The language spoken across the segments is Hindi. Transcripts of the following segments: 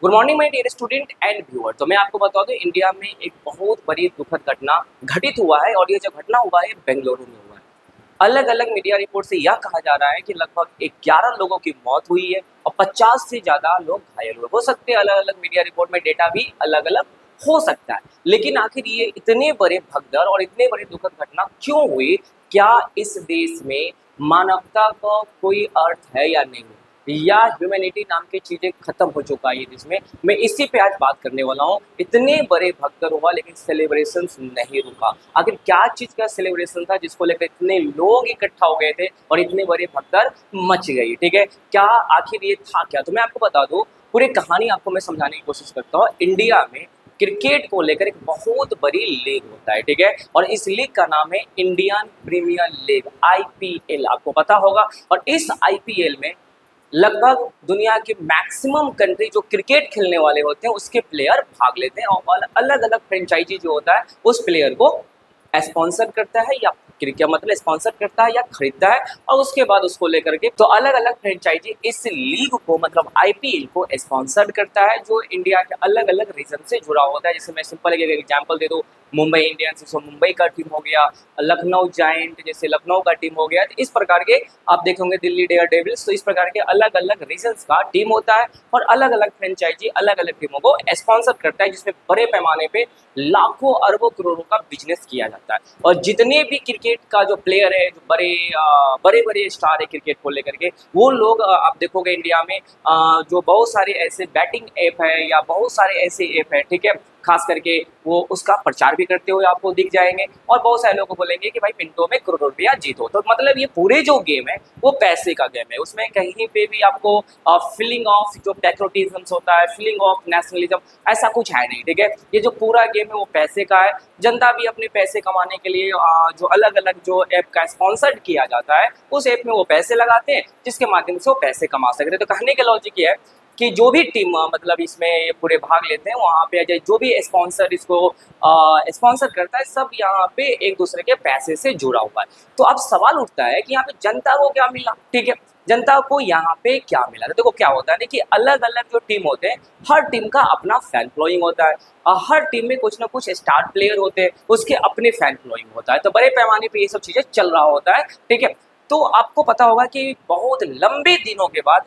Good morning my dear student and viewer. तो मैं आपको बता दूं, इंडिया में एक बहुत बड़ी दुखद घटना घटित हुआ है और ये जो घटना हुआ है बेंगलुरु में हुआ है। अलग अलग मीडिया रिपोर्ट से यह कहा जा रहा है कि लगभग 11 लोगों की मौत हुई है और 50 से ज़्यादा लोग घायल हुए। हो सकते हैं अलग अलग मीडिया रिपोर्ट में डेटा भी अलग अलग हो सकता है, लेकिन आखिर ये इतने बड़े भगदड़ और इतने बड़े दुखद घटना क्यों हुई? क्या इस देश में मानवता का कोई अर्थ है या नहीं, या ह्यूमैनिटी नाम की चीज़ें खत्म हो चुका है ये देश में? मैं इसी पे आज बात करने वाला हूँ। इतने बड़े भगदड़ हुआ लेकिन सेलिब्रेशंस नहीं रुका। आखिर क्या चीज़ का सेलिब्रेशन था जिसको लेकर इतने लोग इकट्ठा हो गए थे और इतने बड़े भगदड़ मच गई? ठीक है, क्या आखिर ये था क्या? तो मैं आपको बता दूँ, पूरी कहानी आपको मैं समझाने की कोशिश करता हूँ। इंडिया में क्रिकेट को लेकर एक बहुत बड़ी लीग होता है, ठीक है, और इस लीग का नाम है इंडियन प्रीमियर लीग, आईपीएल, आपको पता होगा। और इस आईपीएल में लगभग दुनिया के मैक्सिमम कंट्री जो क्रिकेट खेलने वाले होते हैं उसके प्लेयर भाग लेते हैं और अलग अलग फ्रेंचाइजी जो होता है उस प्लेयर को स्पॉन्सर करता है, या क्रिकेट मतलब स्पॉन्सर करता है या खरीदता है, और उसके बाद उसको लेकर के तो अलग अलग फ्रेंचाइजी इस लीग को मतलब आईपीएल को स्पॉन्सर करता है, जो इंडिया के अलग अलग रीजन से जुड़ा होता है। जैसे मैं सिंपल एक एग्जांपल दे दूँ, मुंबई इंडियंस जैसे मुंबई का टीम हो गया, लखनऊ जायंट जैसे लखनऊ का टीम हो गया, तो इस प्रकार के आप देखेंगे दिल्ली डेयर डेविल्स, तो इस प्रकार के अलग अलग रीजन्स का टीम होता है और अलग अलग फ्रेंचाइजी अलग अलग टीमों को स्पॉन्सर करता है, जिसमें बड़े पैमाने पे लाखों अरबों करोड़ों का बिजनेस किया जाता है। और जितने भी क्रिकेट का जो प्लेयर है, जो बड़े बड़े स्टार है क्रिकेट को लेकर के, वो लोग आप देखोगे इंडिया में जो बहुत सारे ऐसे बैटिंग ऐप है या बहुत सारे ऐसे ऐप है, ठीक है, खास करके वो उसका प्रचार भी करते हुए आपको दिख जाएंगे और बहुत सारे लोग को बोलेंगे कि भाई मिनटों में करोड़ों रुपया जीतो। तो मतलब ये पूरे जो गेम है वो पैसे का गेम है, उसमें कहीं पे भी आपको फीलिंग ऑफ जो पैट्रोटिज्म होता है, फीलिंग ऑफ नेशनलिज्म, ऐसा कुछ है नहीं, ठीक है। ये जो पूरा गेम है वो पैसे का है। जनता भी अपने पैसे कमाने के लिए जो अलग अलग जो ऐप का स्पॉन्सर्ड किया जाता है उस ऐप में वो पैसे लगाते हैं, जिसके माध्यम से वो पैसे कमा सकते हैं। तो कहने का लॉजिक ये है कि जो भी टीम मतलब इसमें पूरे भाग लेते हैं वहाँ पे जो भी स्पॉन्सर इसको स्पॉन्सर करता है, सब यहाँ पे एक दूसरे के पैसे से जुड़ा हुआ है। तो अब सवाल उठता है कि यहाँ पे जनता को क्या मिला, ठीक है, जनता को यहाँ पे क्या मिला? तो देखो क्या होता है ना कि अलग अलग जो टीम होते हैं, हर टीम का अपना फैन फॉलोइंग होता है और हर टीम में कुछ ना कुछ स्टार प्लेयर होते हैं, उसके अपने फैन फॉलोइंग होता है। तो बड़े पैमाने पे ये सब चीज़ें चल रहा होता है, ठीक है। तो आपको पता होगा कि बहुत लंबे दिनों के बाद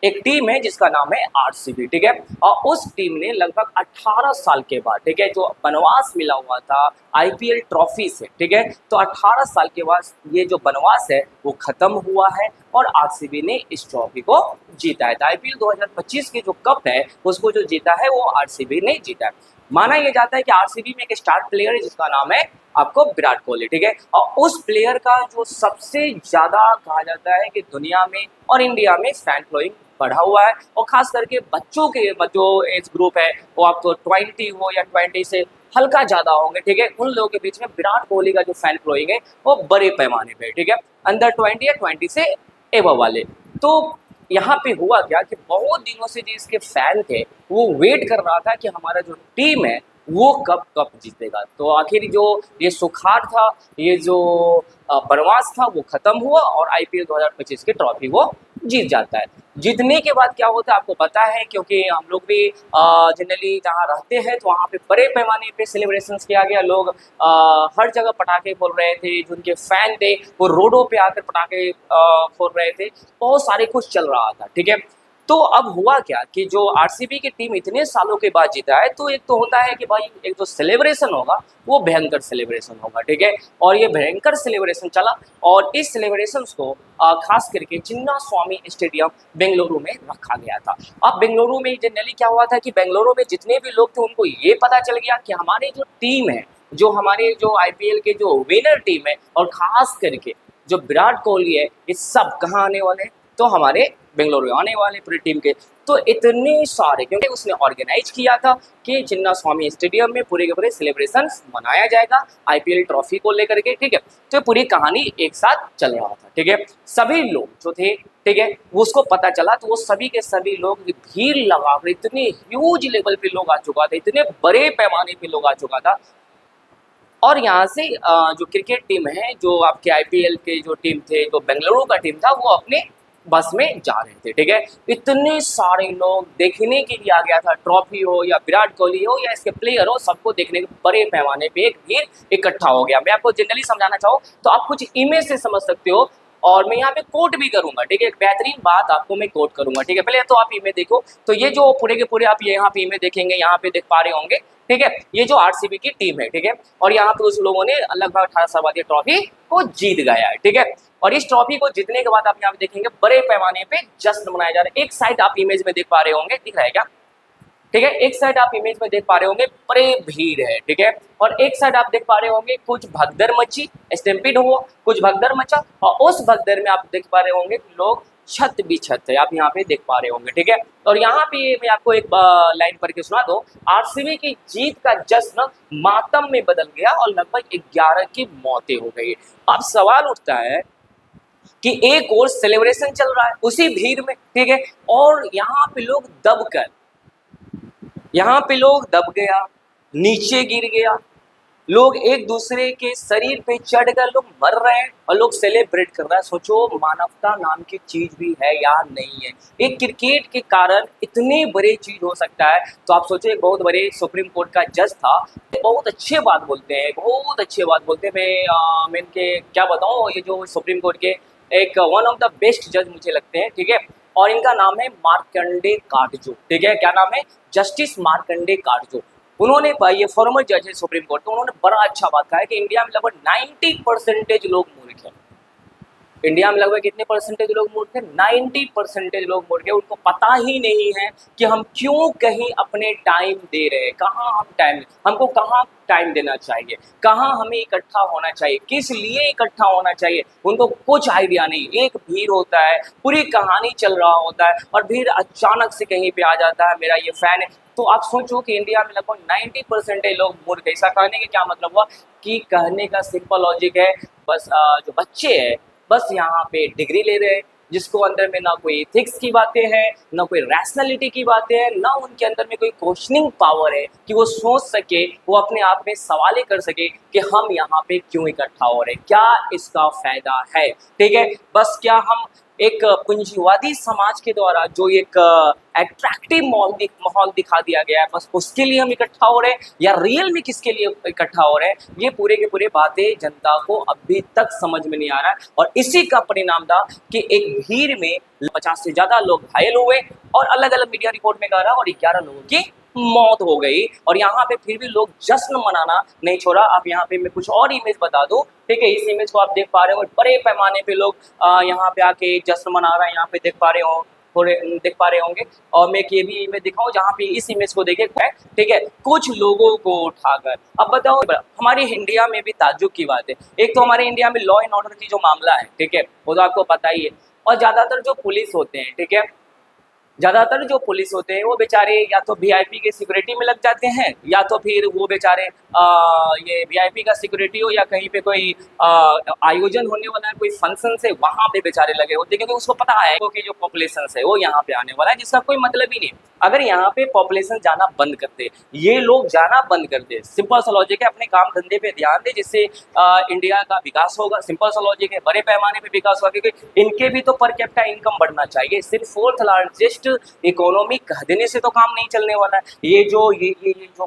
एक टीम है जिसका नाम है आरसीबी, ठीक है, और उस टीम ने लगभग 18 साल के बाद, ठीक है, जो बनवास मिला हुआ था आईपीएल ट्रॉफी से, ठीक है, तो 18 साल के बाद ये जो बनवास है वो खत्म हुआ है और आरसीबी ने इस ट्रॉफी को जीता है। तो आईपीएल 2025 की जो कप है उसको जो जीता है वो आरसीबी ने जीता है। माना यह जाता है कि आरसीबी में एक स्टार प्लेयर है जिसका नाम है आपको विराट कोहली, ठीक है, और उस प्लेयर का जो सबसे ज्यादा कहा जाता है कि दुनिया में और इंडिया में फैन फॉलोइंग बढ़ा हुआ है, और खास करके बच्चों के जो एज ग्रुप है वो आपको 20 हो या 20 से हल्का ज़्यादा होंगे, ठीक है, उन लोगों के बीच में विराट कोहली का जो फैन फॉलोइंग है वो बड़े पैमाने पे, ठीक है, अंडर 20 या 20 से एबव वाले। तो यहाँ पे हुआ क्या कि बहुत दिनों से जो इसके फैन थे वो वेट कर रहा था कि हमारा जो टीम है वो कब कब जीतेगा। तो आखिर जो ये सुखाड़ था, ये जो बनवास था वो खत्म हुआ और आईपीएल 2025 की ट्रॉफी वो जीत जाता है। जीतने के बाद क्या होता है आपको पता है, क्योंकि हम लोग भी जनरली जहाँ रहते हैं तो वहाँ पे बड़े पैमाने पे सेलिब्रेशंस किया गया। लोग हर जगह पटाखे फोड़ रहे थे, जो उनके फैन थे वो रोडों पे आकर पटाखे फोड़ रहे थे, बहुत सारे कुछ चल रहा था, ठीक है। तो अब हुआ क्या कि जो आरसीबी की टीम इतने सालों के बाद जीता है, तो एक तो होता है कि भाई एक जो सेलिब्रेशन होगा वो भयंकर सेलिब्रेशन होगा, ठीक है, और ये भयंकर सेलिब्रेशन चला और इस सेलिब्रेशंस को खास करके चिन्ना स्वामी स्टेडियम बेंगलुरु में रखा गया था। अब बेंगलुरु में जनरली क्या हुआ था कि बेंगलुरु में जितने भी लोग थे उनको ये पता चल गया कि हमारी जो टीम है, जो हमारे जो आईपीएल के जो विनर टीम है और खास करके जो विराट कोहली है, ये सब कहाँ आने वाले हैं? तो हमारे बेंगलुरु आने वाले पूरी टीम के। तो इतने सारे, क्योंकि उसने ऑर्गेनाइज किया था कि चिन्ना स्वामी स्टेडियम में पूरे के पूरे सेलिब्रेशन मनाया जाएगा आईपीएल ट्रॉफी को लेकर के, ठीक है। तो पूरी कहानी एक साथ चल रहा था, ठीक है। सभी लोग जो थे, ठीक है, उसको पता चला तो वो सभी के सभी लोग भीड़ लगा कर, इतने ह्यूज लेवल पे लोग आ चुका था, इतने बड़े पैमाने पे लोग आ चुका था। और यहाँ से जो क्रिकेट टीम है, जो आपके आईपीएल के जो टीम थे, जो बेंगलुरु का टीम था, वो अपने बस में जा रहे थे, ठीक है। इतने सारे लोग देखने के लिए आ गया था, ट्रॉफी हो या विराट कोहली हो या इसके प्लेयर हो, सबको देखने के बड़े पैमाने पे एक भीड़ इकट्ठा हो गया। मैं आपको जनरली समझाना चाहूँ तो आप कुछ इमेज से समझ सकते हो, और मैं यहाँ पे कोट भी करूंगा, ठीक है। एक बेहतरीन बात आपको मैं कोट करूंगा, ठीक है। पहले तो आप इमेज देखो, तो ये जो पूरे के पूरे आप यहाँ पे इमेज देखेंगे, यहाँ पे देख पा रहे होंगे, ठीक है। ये जो आरसीबी की टीम है, ठीक है, और यहाँ पे उस लोगों ने लगभग 18 साल बाद ये ट्रॉफी को जीत गया है, ठीक है। और इस ट्रॉफी को जीतने के बाद आप यहाँ पे देखेंगे बड़े पैमाने पे जश्न मनाया जा रहा है। एक साइड आप इमेज में देख पा रहे होंगे, दिख रहा है क्या, ठीक है। एक साइड आप इमेज में देख पा रहे होंगे बड़े भीड़ है, ठीक है। और एक साइड आप देख पा रहे होंगे कुछ भगदड़ मची, स्टैम्पीड हुआ, कुछ भगदड़ मचा, और उस भगदड़ में आप देख पा रहे होंगे लोग छत भी छत है, आप यहाँ पे देख पा रहे होंगे, ठीक है। और यहाँ पे मैं आपको एक लाइन पढ़ के सुना दो। आरसीबी की जीत का जश्न मातम में बदल गया और लगभग 11 की मौतें हो गई। अब सवाल उठता है कि एक और सेलिब्रेशन चल रहा है उसी भीड़ में, ठीक है, और यहाँ पे लोग दबकर, यहाँ पे लोग दब गया, नीचे गिर गया, लोग एक दूसरे के शरीर पे चढ़कर लोग मर रहे हैं और लोग सेलिब्रेट कर रहे हैं। सोचो मानवता नाम की चीज भी है या नहीं है। एक क्रिकेट के कारण इतने बड़े चीज हो सकता है। तो आप सोचो एक बहुत बड़े सुप्रीम कोर्ट का जज था, बहुत अच्छे बात बोलते हैं, बहुत अच्छे बात बोलते हैं। मैं इनके क्या बताऊँ, ये जो सुप्रीम कोर्ट के एक वन ऑफ द बेस्ट जज मुझे लगते हैं, ठीक है। और इनका नाम है मार्कंडे काटजू, ठीक है। क्या नाम है, जस्टिस मार्कंडे काटजू। उन्होंने, ये फॉर्मर जज है सुप्रीम कोर्ट, तो उन्होंने बड़ा अच्छा बात कहा है कि इंडिया में लगभग 90% लोग मूर्ख हैं। इंडिया में लगभग कितने परसेंटेज लोग मूर्ख हैं, 90% लोग मूर्ख हैं। उनको पता ही नहीं है कि हम क्यों कहीं अपने टाइम दे रहे हैं, कहाँ हम टाइम, हमको कहाँ टाइम देना चाहिए, कहाँ हमें इकट्ठा होना चाहिए, किस लिए इकट्ठा होना चाहिए, उनको कुछ आइडिया नहीं। एक भीड़ होता है, पूरी कहानी चल रहा होता है, और भीड़ अचानक से कहीं पे आ जाता है, मेरा ये फैन है। तो आप सोचो कि इंडिया में लगभग 90% लोग मूर्ख है। ऐसा कहने का क्या मतलब हुआ कि कहने का सिंपल लॉजिक है, बस जो बच्चे हैं बस यहाँ पे डिग्री ले रहे हैं, जिसको अंदर में ना कोई एथिक्स की बातें हैं, ना कोई रैशनैलिटी की बातें हैं, ना उनके अंदर में कोई क्वेश्चनिंग पावर है कि वो सोच सके, वो अपने आप में सवाल कर सके कि हम यहाँ पे क्यों इकट्ठा हो रहे हैं, क्या इसका फायदा है, ठीक है। बस क्या हम एक पूंजीवादी समाज के द्वारा जो एक एट्रैक्टिव माहौल दिखा दिया गया है, बस उसके लिए हम इकट्ठा हो रहे हैं, या रियल में किसके लिए इकट्ठा हो रहे हैं, ये पूरे के पूरे बातें जनता को अभी तक समझ में नहीं आ रहा है। और इसी का परिणाम था कि एक भीड़ में 50 से ज्यादा लोग घायल हुए, और अलग अलग मीडिया रिपोर्ट में कह रहा है, और 11 लोगों की मौत हो गई। और यहाँ पे फिर भी लोग जश्न मनाना नहीं छोड़ा। आप यहाँ पे मैं कुछ और इमेज बता दूं, ठीक है। इस इमेज को आप देख पा रहे हो, बड़े पैमाने पे लोग यहाँ पे आके जश्न मना रहे हैं, यहाँ पे देख पा रहे हो, थोड़े देख पा रहे होंगे। और मैं ये भी इमेज दिखाऊं जहाँ पे इस इमेज को देखे, ठीक है, कुछ लोगों को उठाकर। अब बताओ, हमारे इंडिया में भी ताज्जुब की बात है, एक तो हमारे इंडिया में लॉ एंड ऑर्डर की जो मामला है, ठीक है, वो तो आपको पता ही है। और ज्यादातर जो पुलिस होते हैं, ठीक है, ज़्यादातर जो पुलिस होते हैं वो बेचारे या तो वीआईपी के सिक्योरिटी में लग जाते हैं, या तो फिर वो बेचारे ये वीआईपी का सिक्योरिटी हो, या कहीं पे कोई आयोजन होने वाला है, कोई फंक्शन से, वहाँ पे बेचारे लगे होते हैं, क्योंकि उसको पता है कि जो पॉपुलेशन है वो यहाँ पे आने वाला है, जिसका कोई मतलब ही नहीं। अगर यहाँ पे पॉपुलेशन जाना बंद कर दे, ये लोग जाना बंद कर दे, सिंपल सा लॉजिक है, अपने काम धंधे पे ध्यान दे, जिससे इंडिया का विकास होगा। सिंपल सा लॉजिक है, बड़े पैमाने पे विकास होगा, क्योंकि इनके भी तो पर कैपिटा इनकम बढ़ना चाहिए। सिर्फ फोर्थ लार्जेस्ट इकोनॉमी कह देने से तो काम नहीं चलने वाला है। ये जो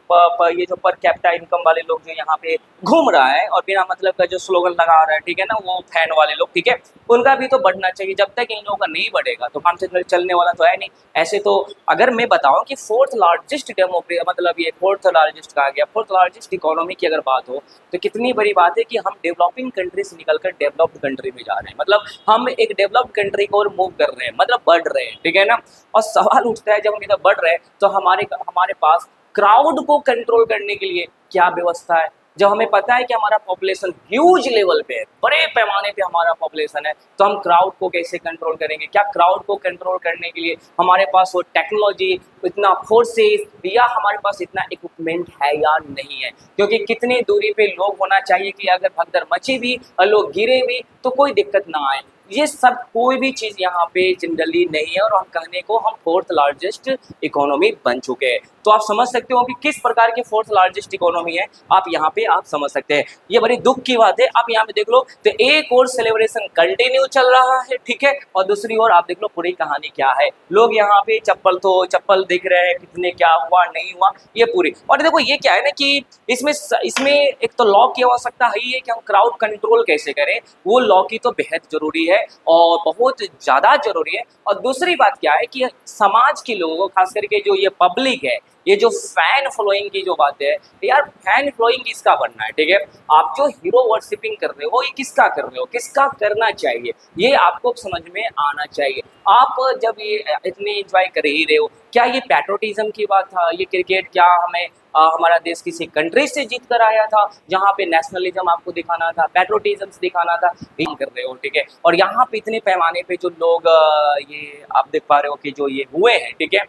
पर कैपिटा इनकम वाले लोग जो यहाँ पे घूम रहा है और बिना मतलब का जो स्लोगन लगा रहा है, ठीक है ना, वो फैन वाले लोग, ठीक है, उनका भी तो बढ़ना चाहिए। जब तक इन लोगों का नहीं बढ़ेगा तो काम से चलने वाला तो है नहीं। ऐसे तो अगर मैं बताऊं कि फोर्थ लार्जेस्ट डेमोक्रेसी, मतलब ये फोर्थ लार्जेस्ट कहा गया, फोर्थ लार्जेस्ट इकोनॉमी की अगर बात हो तो कितनी बड़ी बात है कि हम डेवलपिंग कंट्री से निकलकर डेवलप्ड कंट्री में जा रहे हैं, मतलब हम एक डेवलप्ड कंट्री को और मूव कर रहे हैं, मतलब बढ़ रहे हैं, ठीक है ना। और सवाल उठता है, जब हम इधर बढ़ रहे हैं तो हमारे पास क्राउड को कंट्रोल करने के लिए क्या व्यवस्था है। जब हमें पता है कि हमारा पॉपुलेशन ह्यूज लेवल पे है, बड़े पैमाने पे हमारा पॉपुलेशन है, तो हम क्राउड को कैसे कंट्रोल करेंगे। क्या क्राउड को कंट्रोल करने के लिए हमारे पास वो टेक्नोलॉजी, इतना फोर्सेस, या हमारे पास इतना इक्विपमेंट है या नहीं है। क्योंकि कितनी दूरी पे लोग होना चाहिए कि अगर भगदड़ मची भी और लोग गिरे भी तो कोई दिक्कत ना आए। ये सब कोई भी चीज़ यहाँ पे जनरली नहीं है, और हम कहने को हम फोर्थ लार्जेस्ट इकोनॉमी बन चुके हैं। तो आप समझ सकते हो कि किस प्रकार की फोर्थ लार्जेस्ट इकोनॉमी है, आप यहाँ पे आप समझ सकते हैं। ये बड़ी दुख की बात है। आप यहाँ पे देख लो तो एक और सेलिब्रेशन कंटिन्यू चल रहा है, ठीक है, और दूसरी ओर आप देख लो पूरी कहानी क्या है। लोग यहाँ पे चप्पल दिख रहे हैं, कितने क्या हुआ नहीं हुआ, ये पूरी। और देखो ये क्या है ना कि इसमें इसमें एक तो लॉ की आवश्यकता है ही है कि हम क्राउड कंट्रोल कैसे करें, वो लॉ की तो बेहद जरूरी है और बहुत ज़्यादा ज़रूरी है। और दूसरी बात क्या है कि समाज के लोगों को, खास करके जो ये पब्लिक है, ये जो फैन फॉलोइंग की जो बात है, यार फैन फॉलोइंग किसका बनना है, ठीक है। आप जो हीरो वर्शिपिंग कर रहे हो, ये किसका कर रहे हो, किसका करना चाहिए, ये आपको समझ में आना चाहिए। आप जब ये इतने एंजॉय कर ही रहे हो, क्या ये पैट्रोटिज्म की बात था, ये क्रिकेट क्या हमें हमारा देश किसी कंट्री से जीत कर आया था जहाँ पे नेशनलिज्म आपको दिखाना था, पैट्रोटिज्म दिखाना था, ये कर रहे हो, ठीक है। और यहाँ पे इतने पैमाने पे जो लोग ये आप देख पा रहे हो कि जो ये हुए हैं, ठीक है,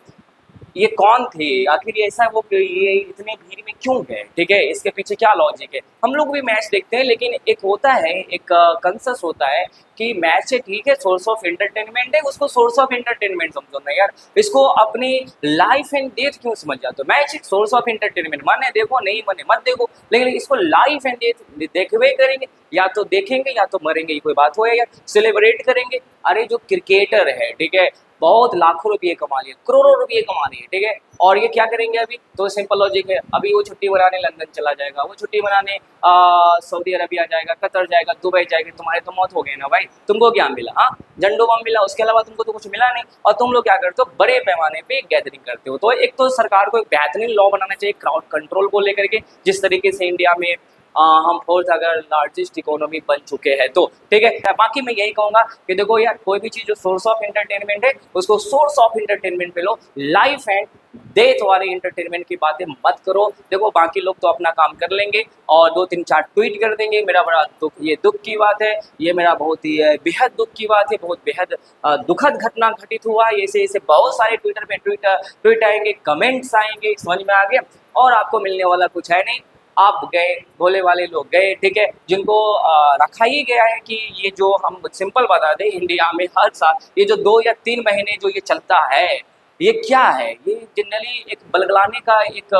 ये कौन थे आखिर, ये ऐसा वो ये इतने भीड़ में क्यों गए, ठीक है, इसके पीछे क्या लॉजिक है। हम लोग भी मैच देखते हैं, लेकिन एक होता है, एक कंसेंसस होता है कि मैच है, ठीक है, सोर्स ऑफ एंटरटेनमेंट है, उसको सोर्स ऑफ एंटरटेनमेंट समझो ना यार, इसको अपनी लाइफ एंड डेथ क्यों समझ जाते हो। मैच एक सोर्स ऑफ एंटरटेनमेंट, माने देखो नहीं माने मत देखो, लेकिन इसको लाइफ एंड डेथ देखवे करेंगे, या तो देखेंगे या तो मरेंगे, ये कोई बात हो यार। सेलिब्रेट करेंगे, अरे जो क्रिकेटर है, ठीक है, बहुत लाखों रुपये कमा लिए, करोड़ों रुपये कमा लिए, ठीक है, और ये क्या करेंगे अभी, तो सिंपल लॉजिक है, अभी वो छुट्टी मनाने लंदन चला जाएगा, वो छुट्टी मनाने सऊदी अरबिया जाएगा, कतर जाएगा, दुबई जाएगा, तुम्हारे तो मौत हो गई ना भाई, तुमको क्या मिला, हाँ, झंडो बम मिला, उसके अलावा तुमको तो कुछ मिला नहीं। और तुम लोग क्या करते हो, बड़े पैमाने पे गैदरिंग करते हो। तो एक तो सरकार को एक बेहतरीन लॉ बनाना चाहिए क्राउड कंट्रोल को लेकर के, जिस तरीके से इंडिया में हम फोर्थ अगर लार्जेस्ट इकोनॉमी बन चुके हैं तो, ठीक है। बाकी मैं यही कहूँगा कि देखो यार, कोई भी चीज़ जो सोर्स ऑफ एंटरटेनमेंट है, उसको सोर्स ऑफ एंटरटेनमेंट पे लो, लाइफ एंड डेथ वाले एंटरटेनमेंट की बातें मत करो। देखो बाकी लोग तो अपना काम कर लेंगे और 2 3 4 ट्वीट कर देंगे, मेरा बड़ा दुख, ये दुख की बात है, ये मेरा बहुत ही बेहद दुख की बात है, बहुत बेहद दुखद घटना घटित हुआ है। ऐसे ऐसे बहुत सारे ट्विटर पे ट्वीट आएंगे, कमेंट्स आएंगे, समझ में आ गया, और आपको मिलने वाला कुछ है नहीं। आप गए, भोले वाले लोग गए, ठीक है, जिनको रखा ही गया है कि ये जो हम सिंपल बता दें, इंडिया में हर साल ये जो 2 या 3 महीने जो ये चलता है, ये क्या है, ये जनरली एक बलगलाने का एक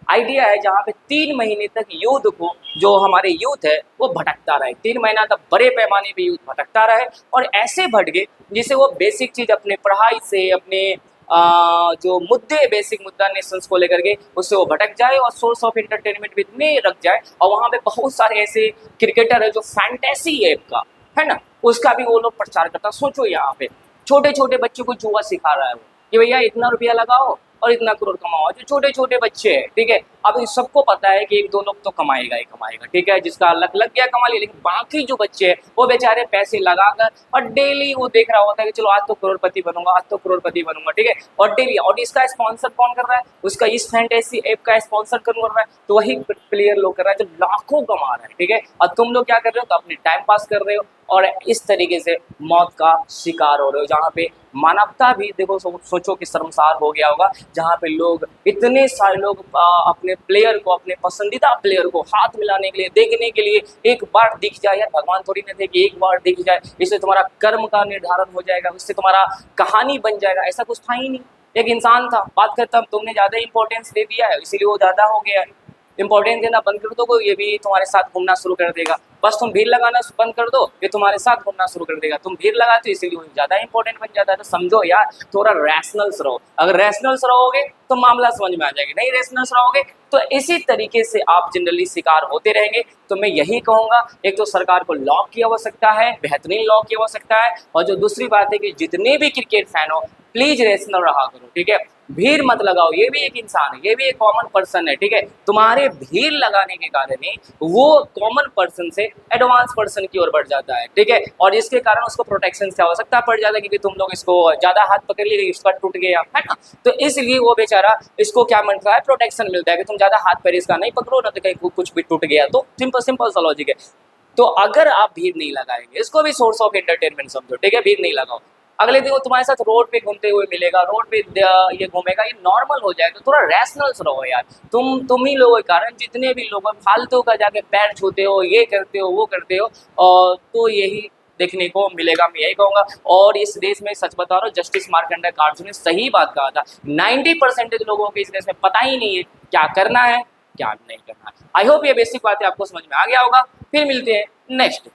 आइडिया है, जहाँ पे 3 महीने तक युद्ध को, जो हमारे यूथ है वो भटकता रहे, 3 महीना तक बड़े पैमाने पे यूथ भटकता रहे, और ऐसे भटके जिसे वो बेसिक चीज़ अपने पढ़ाई से, अपने जो मुद्दे, बेसिक मुद्दा नेशंस को लेकर के, उससे वो भटक जाए और सोर्स ऑफ एंटरटेनमेंट भी इतने रख जाए। और वहाँ पे बहुत सारे ऐसे क्रिकेटर है जो फैंटेसी है का, है ना, उसका भी वो लोग प्रचार करता। सोचो यहाँ पे छोटे छोटे बच्चों को जुआ सिखा रहा है वो, कि भैया इतना रुपया लगाओ और इतना करोड़ कमाओ, जो छोटे छोटे बच्चे हैं, ठीक है। अब इस सबको पता है कि 1 2 लोग तो कमाएगा ही कमाएगा, ठीक है, जिसका लग गया कमा लिया, लेकिन बाकी जो बच्चे हैं वो बेचारे पैसे लगाकर और डेली वो देख रहा होता है कि चलो आज तो करोड़पति बनूंगा, आज तो करोड़पति बनूंगा, ठीक है, और डेली, और इसका स्पॉन्सर कौन कर रहा है, उसका इस फैंटेसी ऐप का स्पॉन्सर कौन कर रहा है, तो वही प्लेयर लोग कर रहा है जो लाखों कमा रहा है, ठीक है। और तुम लोग क्या कर रहे हो, तो अपने टाइम पास कर रहे हो और इस तरीके से मौत का शिकार हो रहे हो, जहाँ पे मानवता भी देखो सोचो कि शर्मसार हो गया होगा, जहाँ पे लोग, इतने सारे लोग अपने प्लेयर को, अपने पसंदीदा प्लेयर को हाथ मिलाने के लिए, देखने के लिए, एक बार दिख जाए, यार भगवान थोड़ी ना थे कि एक बार दिख जाए इससे तुम्हारा कर्म का निर्धारण हो जाएगा, उससे तुम्हारा कहानी बन जाएगा, ऐसा कुछ था ही नहीं। एक इंसान था, बात करता, तुमने ज़्यादा इंपॉर्टेंस दे दिया है, इसीलिए वो ज़्यादा हो गया है। इंपॉर्टेंस देना बंद कर दो, को ये भी तुम्हारे साथ घूमना शुरू कर देगा। बस तुम भीड़ लगाना बंद कर दो, ये तुम्हारे साथ घूमना शुरू कर देगा। तुम भीड़ लगाते हो इसीलिए वो ज़्यादा इंपॉर्टेंट बन जाता है। तो समझो यार, थोड़ा रैशनल्स रहो। अगर रैशनल्स रहोगे तो मामला समझ में आ जाएगा, नहीं रैशनल्स रहोगे तो इसी तरीके से आप जनरली शिकार होते रहेंगे। तो मैं यही कहूँगा, एक तो सरकार को लॉ की आवश्यकता है, बेहतरीन लॉ की आवश्यकता है, और जो दूसरी बात है कि जितने भी क्रिकेट फैन हो, प्लीज रेशनल रहा करो, ठीक है। भीड़ मत लगाओ, ये भी एक इंसान है, ये भी एक कॉमन पर्सन है, ठीक है। तुम्हारे भीड़ लगाने के कारण ही वो कॉमन पर्सन से एडवांस पर्सन की ओर बढ़ जाता है, ठीक है, और इसके कारण उसको प्रोटेक्शन की आवश्यकता पड़ जाता है, क्योंकि तुम लोग इसको ज़्यादा हाथ पकड़ लिए, इसका टूट गया है ना, तो इसलिए वो बेचारा, इसको क्या मिलता है, प्रोटेक्शन मिलता है कि तुम ज़्यादा हाथ पैर इसका नहीं पकड़ो ना, तो कहीं कुछ भी टूट गया, तो सिंपल सिंपल सा लॉजिक है। तो अगर आप भीड़ नहीं लगाएंगे, इसको भी सोर्स ऑफ एंटरटेनमेंट समझो, ठीक है, भीड़ नहीं लगाओ, अगले दिन वो तुम्हारे साथ रोड पे घूमते हुए मिलेगा, रोड पे ये घूमेगा, ये नॉर्मल हो जाएगा। थोड़ा रैशनल्स रहो यार। तुम ही लोगों के कारण जितने भी लोग फालतू का जाके पैर छूते हो, ये करते हो, वो करते हो, और तो यही देखने को मिलेगा, मैं यही कहूँगा। और इस देश में सच बता रहा हूँ, जस्टिस मार्कंडा कार्सो ने सही बात कहा था, 90% लोगों को इस देश में पता ही नहीं है क्या करना है क्या नहीं करना है। आई होप ये बेसिक बातें आपको समझ में आ गया होगा। फिर मिलते हैं नेक्स्ट